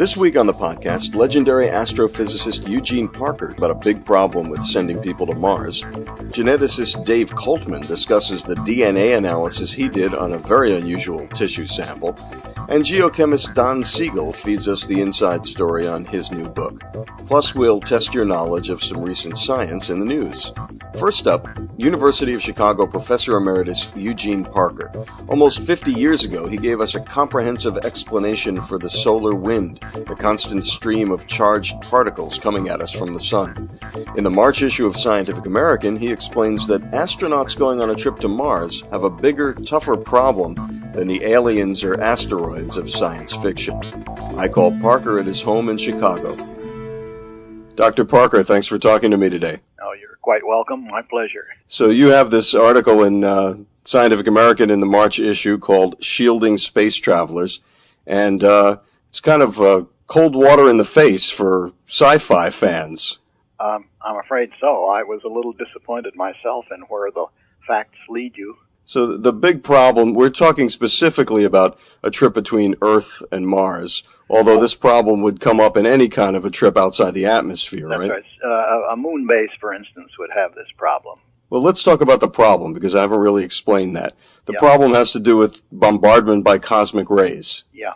This week on the podcast, legendary astrophysicist Eugene Parker about a big problem with sending people to Mars. Geneticist Dave Coltman discusses the DNA analysis he did on a very unusual tissue sample. And geochemist Don Siegel feeds us the inside story on his new book. Plus, we'll test your knowledge of some recent science in the news. First up, University of Chicago Professor Emeritus Eugene Parker. Almost 50 years ago, he gave us a comprehensive explanation for the solar wind, the constant stream of charged particles coming at us from the sun. In the March issue of Scientific American, he explains that astronauts going on a trip to Mars have a bigger, tougher problem than the aliens or asteroids of science fiction. I called Parker at his home in Chicago. Dr. Parker, thanks for talking to me today. Oh, you're quite welcome. My pleasure. So you have this article in Scientific American in the March issue called Shielding Space Travelers, and it's kind of cold water in the face for sci-fi fans. I'm afraid so. I was a little disappointed myself in where the facts lead you. So the big problem, we're talking specifically about a trip between Earth and Mars, although this problem would come up in any kind of a trip outside the atmosphere, That's right? right. A moon base, for instance, would have this problem. Well, let's talk about the problem, because I haven't really explained that. The problem has to do with bombardment by cosmic rays. Yeah.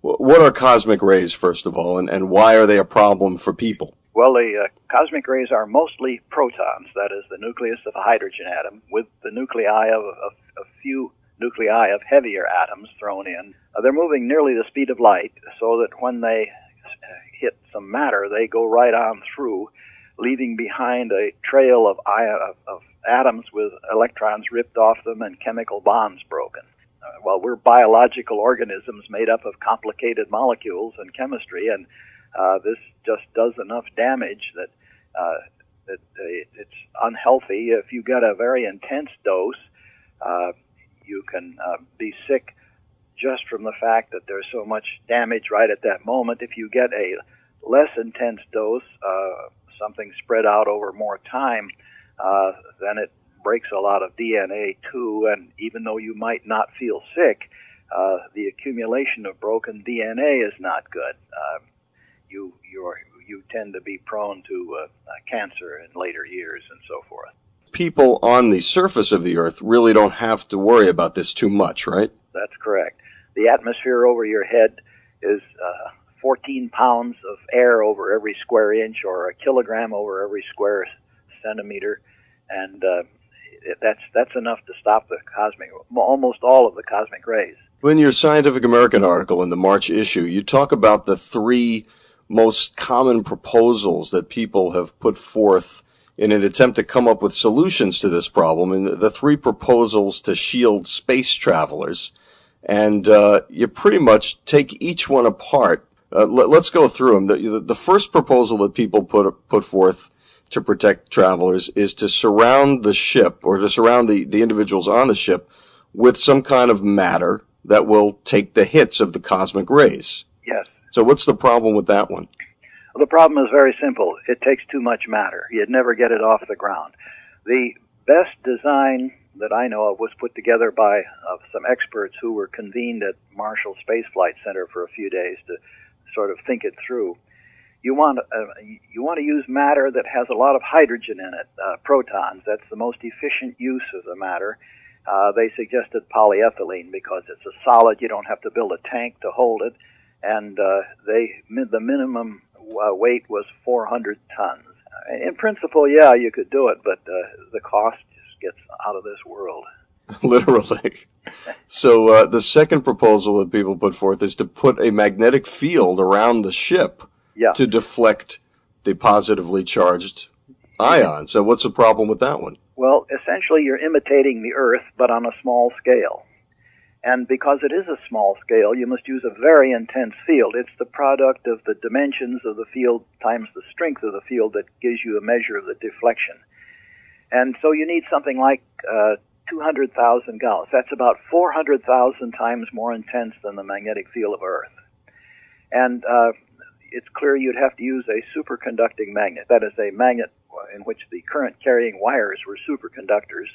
What are cosmic rays, first of all, and why are they a problem for people? Well, the cosmic rays are mostly protons, that is, the nucleus of a hydrogen atom, with the nuclei of a few nuclei of heavier atoms thrown in. They're moving nearly the speed of light, so that when they hit some matter, they go right on through, leaving behind a trail of atoms with electrons ripped off them and chemical bonds broken. Well, we're biological organisms made up of complicated molecules and chemistry, and this just does enough damage that it's unhealthy. If you get a very intense dose, you can be sick just from the fact that there's so much damage right at that moment. If you get a less intense dose, something spread out over more time, then it breaks a lot of DNA too, and even though you might not feel sick, the accumulation of broken DNA is not good. You tend to be prone to cancer in later years and so forth. People on the surface of the Earth really don't have to worry about this too much, right? That's correct. The atmosphere over your head is 14 pounds of air over every square inch, or a kilogram over every square centimeter, and that's enough to stop the almost all of the cosmic rays. In your Scientific American article in the March issue, you talk about the three most common proposals that people have put forth in an attempt to come up with solutions to this problem, and the three proposals to shield space travelers. And you pretty much take each one apart. Let's go through them. The first proposal that people put forth to protect travelers is to surround the ship, or to surround the individuals on the ship, with some kind of matter that will take the hits of the cosmic rays. Yes. So what's the problem with that one? Well, the problem is very simple. It takes too much matter. You'd never get it off the ground. The best design that I know of was put together by some experts who were convened at Marshall Space Flight Center for a few days to sort of think it through. You want to use matter that has a lot of hydrogen in it, protons. That's the most efficient use of the matter. They suggested polyethylene because it's a solid. You don't have to build a tank to hold it. And the minimum weight was 400 tons. In principle, yeah, you could do it, but the cost just gets out of this world. Literally. So the second proposal that people put forth is to put a magnetic field around the ship to deflect the positively charged ion. So what's the problem with that one? Well, essentially you're imitating the Earth, but on a small scale. And because it is a small scale, you must use a very intense field. It's the product of the dimensions of the field times the strength of the field that gives you a measure of the deflection. And so you need something like 200,000 gauss. That's about 400,000 times more intense than the magnetic field of Earth. And it's clear you'd have to use a superconducting magnet. That is, a magnet in which the current carrying wires were superconductors.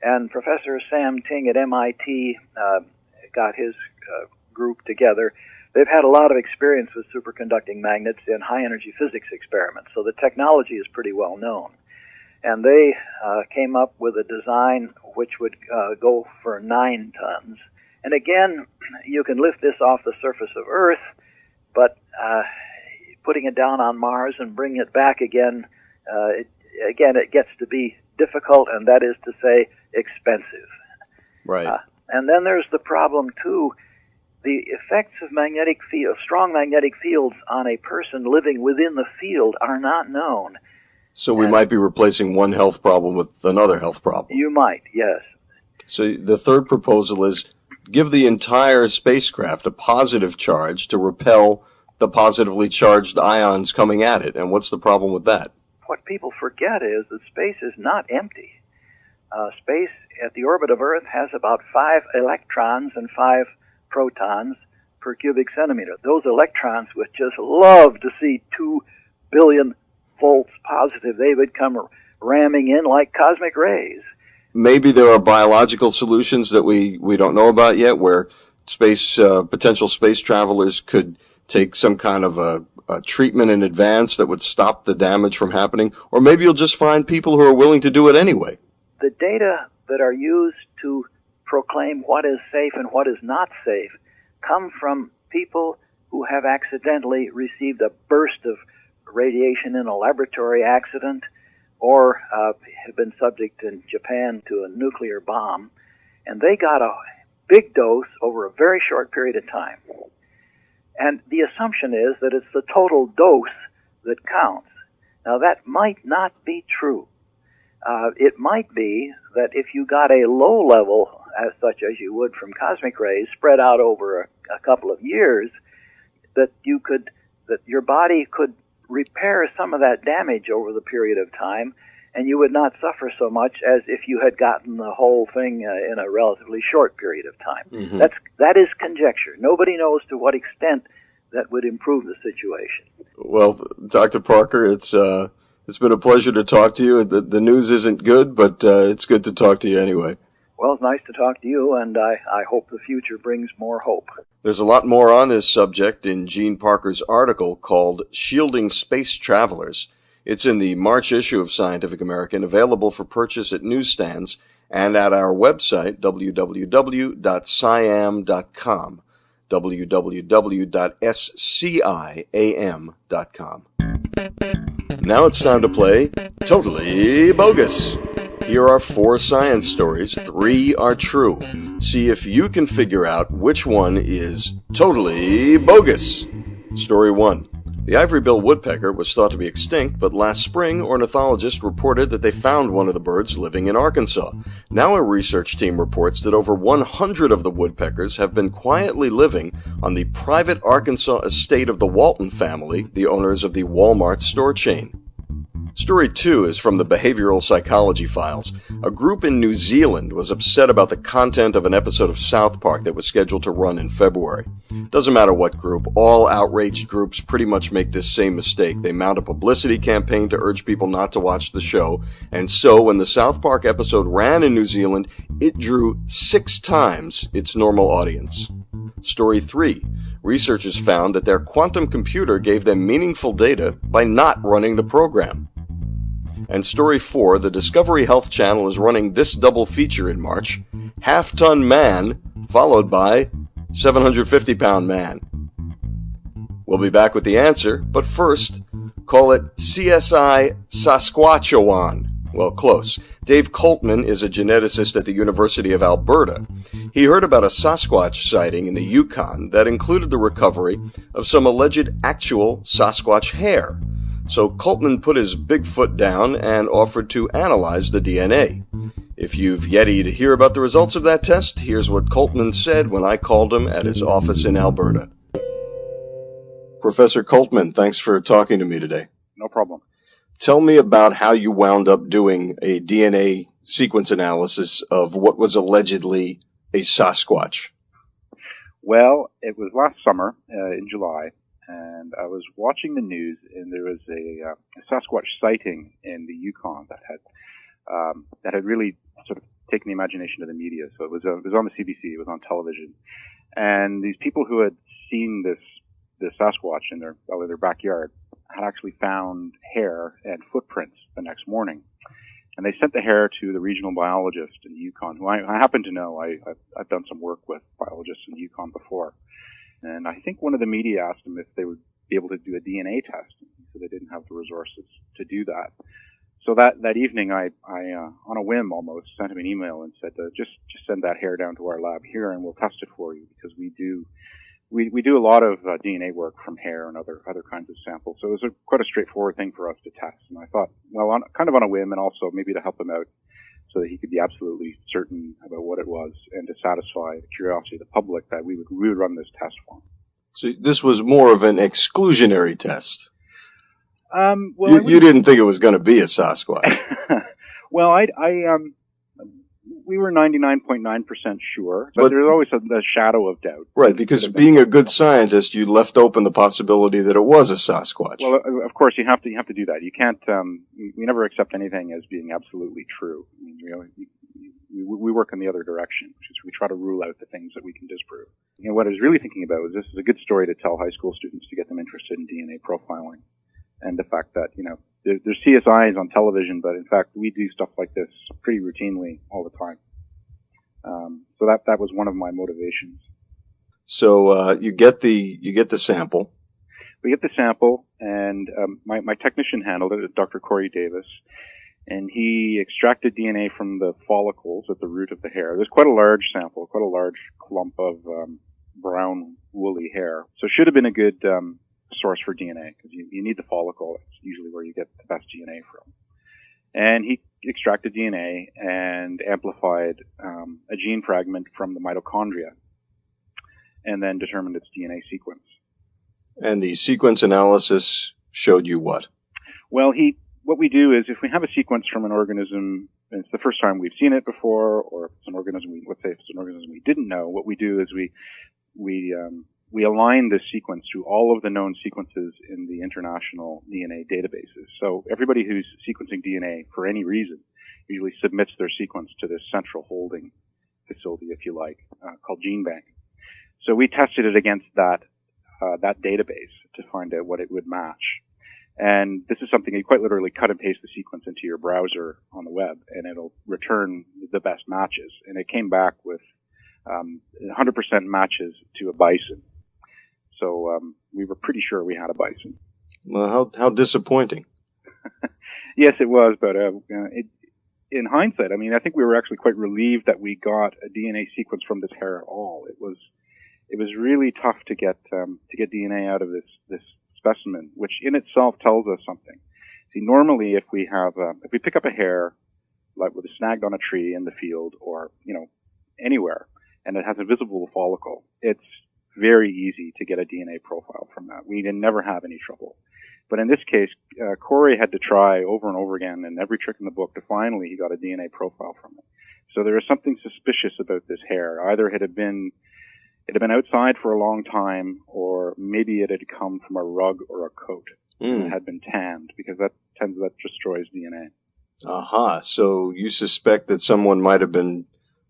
And Professor Sam Ting at MIT got his group together they've had a lot of experience with superconducting magnets in high-energy physics experiments, so the technology is pretty well known. And they came up with a design which would go for 9 tons. And again, you can lift this off the surface of Earth, but putting it down on Mars and bringing it back again, it gets to be difficult, and that is to say, expensive. Right. And then there's the problem, too. The effects of strong magnetic fields on a person living within the field are not known. So we might be replacing one health problem with another health problem. You might, yes. So the third proposal is give the entire spacecraft a positive charge to repel the positively charged ions coming at it. And what's the problem with that? What people forget is that space is not empty. Space at the orbit of Earth has about 5 electrons and 5 protons per cubic centimeter. Those electrons would just love to see 2 billion volts positive. They would come ramming in like cosmic rays. Maybe there are biological solutions that we don't know about yet, where potential space travelers could take some kind of a treatment in advance that would stop the damage from happening. Or maybe you'll just find people who are willing to do it anyway. The data that are used to proclaim what is safe and what is not safe come from people who have accidentally received a burst of radiation in a laboratory accident, or have been subject in Japan to a nuclear bomb, and they got a big dose over a very short period of time. And the assumption is that it's the total dose that counts. Now, that might not be true. It might be that if you got a low level, as such as you would from cosmic rays, spread out over a couple of years, that your body could repair some of that damage over the period of time, and you would not suffer so much as if you had gotten the whole thing in a relatively short period of time. Mm-hmm. That is conjecture. Nobody knows to what extent that would improve the situation. Well, Dr. Parker, it's been a pleasure to talk to you. The news isn't good, but it's good to talk to you anyway. Well, it's nice to talk to you, and I hope the future brings more hope. There's a lot more on this subject in Gene Parker's article called Shielding Space Travelers. It's in the March issue of Scientific American, available for purchase at newsstands and at our website, www.sciam.com, www.sciam.com. Now it's time to play Totally Bogus. Here are 4 science stories. 3 are true. See if you can figure out which one is totally bogus. Story 1. The ivory-billed woodpecker was thought to be extinct, but last spring, ornithologists reported that they found one of the birds living in Arkansas. Now a research team reports that over 100 of the woodpeckers have been quietly living on the private Arkansas estate of the Walton family, the owners of the Walmart store chain. Story 2 is from the Behavioral Psychology Files. A group in New Zealand was upset about the content of an episode of South Park that was scheduled to run in February. Doesn't matter what group, all outraged groups pretty much make this same mistake. They mount a publicity campaign to urge people not to watch the show, and so when the South Park episode ran in New Zealand, it drew 6 times its normal audience. Story 3. Researchers found that their quantum computer gave them meaningful data by not running the program. And Story 4, the Discovery Health Channel is running this double feature in March, Half-Ton Man, followed by 750-Pound Man. We'll be back with the answer, but first, call it CSI Sasquatchawan. Well, close. Dave Coltman is a geneticist at the University of Alberta. He heard about a Sasquatch sighting in the Yukon that included the recovery of some alleged actual Sasquatch hair. So Coltman put his big foot down and offered to analyze the DNA. If you've yet to hear about the results of that test, here's what Coltman said when I called him at his office in Alberta. Professor Coltman, thanks for talking to me today. No problem. Tell me about how you wound up doing a DNA sequence analysis of what was allegedly a Sasquatch. Well, it was last summer in July, and I was watching the news, and there was a Sasquatch sighting in the Yukon that had really sort of taken the imagination of the media. So it was on the CBC, it was on television, and these people who had seen this Sasquatch in their backyard had actually found hair and footprints the next morning. And they sent the hair to the regional biologist in the Yukon, who I happen to know. I've done some work with biologists in the Yukon before. And I think one of the media asked them if they would be able to do a DNA test. So they didn't have the resources to do that. So that evening, I on a whim almost, sent him an email and said, just send that hair down to our lab here and we'll test it for you, because we do a lot of DNA work from hair and other kinds of samples. So it was quite a straightforward thing for us to test. And I thought, well, kind of on a whim, and also maybe to help him out so that he could be absolutely certain about what it was, and to satisfy the curiosity of the public, that we would run this test for him. So this was more of an exclusionary test. Well, you didn't think it was going to be a Sasquatch. Well, we were 99.9% sure, but there's always a shadow of doubt. Right, because being a good scientist, you left open the possibility that it was a Sasquatch. Well, of course, you have to do that. You can't. We never accept anything as being absolutely true. I mean, we work in the other direction, which is we try to rule out the things that we can disprove. What I was really thinking about was, this is a good story to tell high school students to get them interested in DNA profiling, and the fact that there's CSIs on television, but in fact we do stuff like this pretty routinely all the time. So that was one of my motivations. So you get the sample. We get the sample, and my technician handled it, Dr. Corey Davis, and he extracted DNA from the follicles at the root of the hair. There's quite a large sample, quite a large clump of brown woolly hair. So it should have been a good source for DNA, because you need the follicle. It's usually where you get the best DNA from. And he extracted DNA and amplified a gene fragment from the mitochondria, and then determined its DNA sequence. And the sequence analysis showed you what? Well, what we do is, if we have a sequence from an organism, and it's the first time we've seen it before, or if it's an organism we didn't know, what we do is we align this sequence to all of the known sequences in the international DNA databases. So everybody who's sequencing DNA for any reason usually submits their sequence to this central holding facility, if you like, called GeneBank. So we tested it against that database to find out what it would match. And this is something you quite literally cut and paste the sequence into your browser on the web, and it'll return the best matches. And it came back with 100% matches to a bison. So we were pretty sure we had a bison. Well, how disappointing. Yes, it was. But in hindsight, I mean, I think we were actually quite relieved that we got a DNA sequence from this hair at all. It was really tough to get DNA out of this specimen, which in itself tells us something. See, normally if we pick up a hair, like with a snagged on a tree in the field or anywhere, and it has a visible follicle, it's very easy to get a DNA profile from that. We didn't never have any trouble. But in this case, Corey had to try over and over again, and every trick in the book, to finally he got a DNA profile from it. So there was something suspicious about this hair. Either it had been outside for a long time, or maybe it had come from a rug or a coat that had been tanned, because that destroys DNA. Aha. So you suspect that someone might have been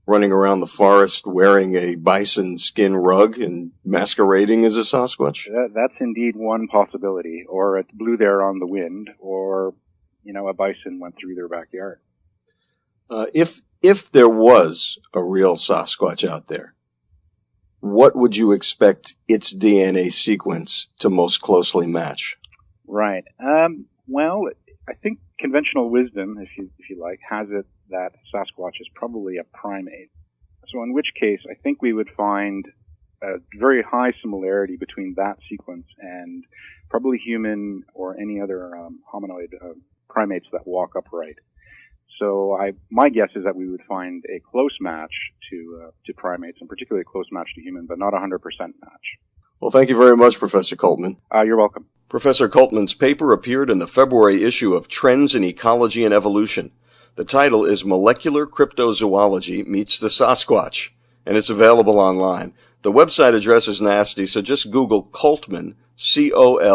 running around the forest wearing a bison skin rug and masquerading as a Sasquatch? That's indeed one possibility. Or it blew there on the wind, or, a bison went through their backyard. If there was a real Sasquatch out there, what would you expect its DNA sequence to most closely match? Right. Well, I think conventional wisdom, if you like, has it that Sasquatch is probably a primate. So in which case, I think we would find a very high similarity between that sequence and probably human or any other hominoid primates that walk upright. So my guess is that we would find a close match to primates, and particularly a close match to human, but not 100% match. Well, thank you very much, Professor Coltman. You're welcome. Professor Coltman's paper appeared in the February issue of Trends in Ecology and Evolution. The title is Molecular Cryptozoology Meets the Sasquatch, and it's available online. The website address is nasty, so just Google Coltman, Coltman,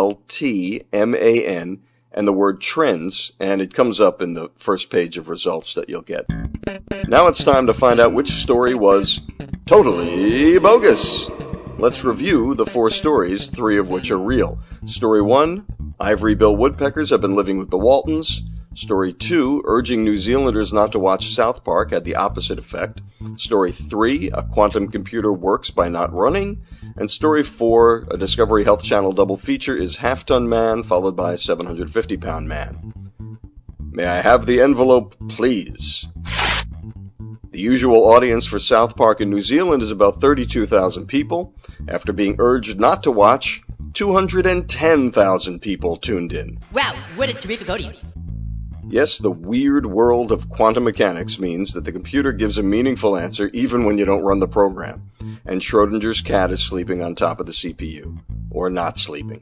and the word trends, and it comes up in the first page of results that you'll get. Now it's time to find out which story was totally bogus. Let's review the 4 stories, 3 of which are real. Story 1, ivory bill woodpeckers have been living with the Waltons. Story 2, urging New Zealanders not to watch South Park had the opposite effect. Story 3, a quantum computer works by not running. And Story 4, a Discovery Health Channel double feature is Half-Ton Man followed by 750-pound man. May I have the envelope, please? The usual audience for South Park in New Zealand is about 32,000 people. After being urged not to watch, 210,000 people tuned in. Wow, what a terrific audience. Yes, the weird world of quantum mechanics means that the computer gives a meaningful answer even when you don't run the program. And Schrodinger's cat is sleeping on top of the CPU. Or not sleeping.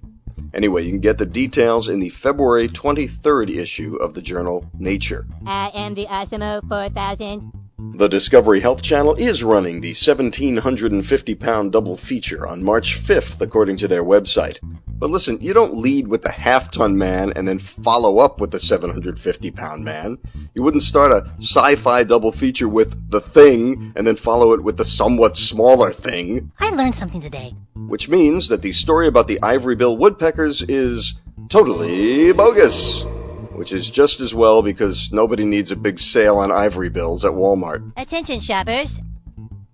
Anyway, you can get the details in the February 23rd issue of the journal Nature. I am the Osmo 4000. The Discovery Health Channel is running the 1,750-pound double feature on March 5th, according to their website. But listen, you don't lead with the half-ton man and then follow up with the 750-pound man. You wouldn't start a sci-fi double feature with The Thing and then follow it with the somewhat smaller Thing. I learned something today. Which means that the story about the ivory bill woodpeckers is totally bogus. Which is just as well because nobody needs a big sale on ivory bills at Walmart. Attention, shoppers.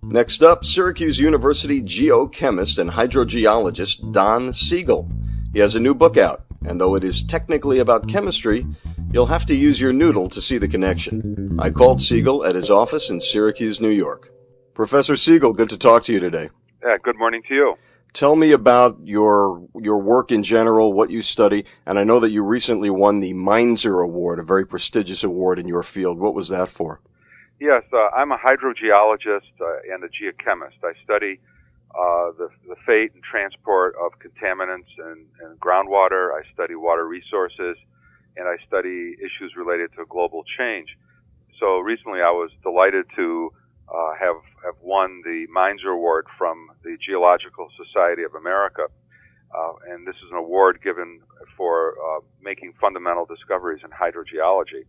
Next up, Syracuse University geochemist and hydrogeologist Don Siegel. He has a new book out, and though it is technically about chemistry, you'll have to use your noodle to see the connection. I called Siegel at his office in Syracuse, New York. Professor Siegel, good to talk to you today. Yeah, good morning to you. Tell me about your work in general, what you study, and I know that you recently won the Meinzer Award, a very prestigious award in your field. What was that for? Yes, I'm a hydrogeologist and a geochemist. I study the fate and transport of contaminants in groundwater. I study water resources, and I study issues related to global change. So recently I was delighted to have won the Meinzer Award from the Geological Society of America. And this is an award given for making fundamental discoveries in hydrogeology.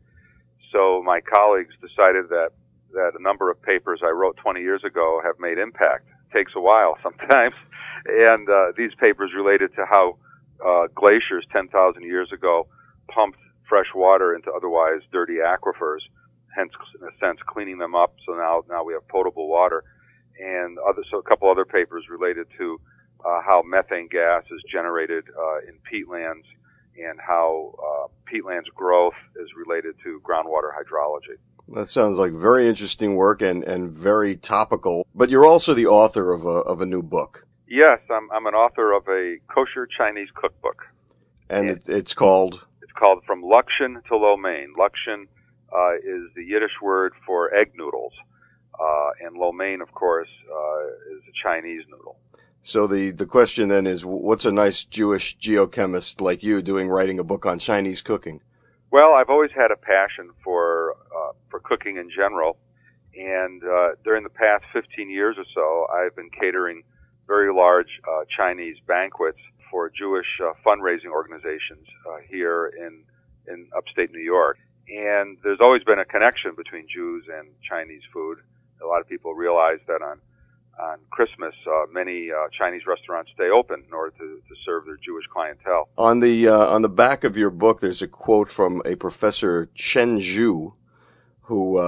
So my colleagues decided that a number of papers I wrote 20 years ago have made impact. It takes a while sometimes. And these papers related to how glaciers 10,000 years ago pumped fresh water into otherwise dirty aquifers, hence, in a sense, cleaning them up. So now we have potable water. And so a couple other papers related to how methane gas is generated in peatlands and how peatlands growth is related to groundwater hydrology. That sounds like very interesting work and very topical. But you're also the author of a new book. Yes, I'm an author of a kosher Chinese cookbook. And it's called? It's called From Luxian to Lo Mein. Luxian is the Yiddish word for egg noodles. And lo mein, of course, is a Chinese noodle. So the question then is, what's a nice Jewish geochemist like you doing writing a book on Chinese cooking? Well, I've always had a passion for cooking in general, and during the past 15 years or so, I've been catering very large Chinese banquets for Jewish fundraising organizations here in upstate New York. And there's always been a connection between Jews and Chinese food. A lot of people realize that on Christmas, many Chinese restaurants stay open in order to serve their Jewish clientele. On the back of your book, there's a quote from a Professor Chen Zhu, who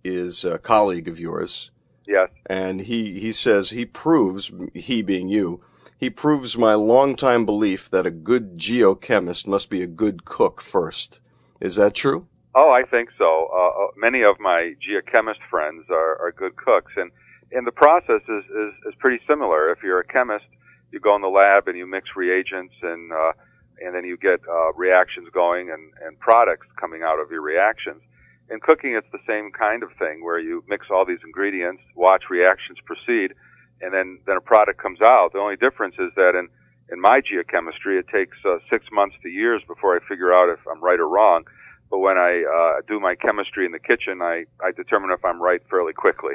is a colleague of yours. Yes. And he says he proves, he being you, he proves my longtime belief that a good geochemist must be a good cook first. Is that true? Oh, I think so. Many of my geochemist friends are good cooks, and the process is pretty similar. If you're a chemist, you go in the lab and you mix reagents, and then you get reactions going and products coming out of your reactions. In cooking, it's the same kind of thing, where you mix all these ingredients, watch reactions proceed, and then a product comes out. The only difference is that in my geochemistry, it takes 6 months to years before I figure out if I'm right or wrong. But when I do my chemistry in the kitchen, I determine if I'm right fairly quickly.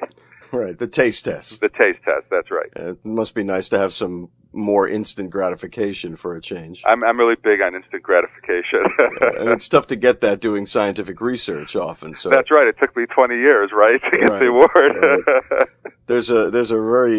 Right, the taste test. The taste test, that's right. It must be nice to have some more instant gratification for a change. I'm really big on instant gratification. And it's tough to get that doing scientific research often. So that's right. It took me 20 years, right, to get the award. Right. There's a very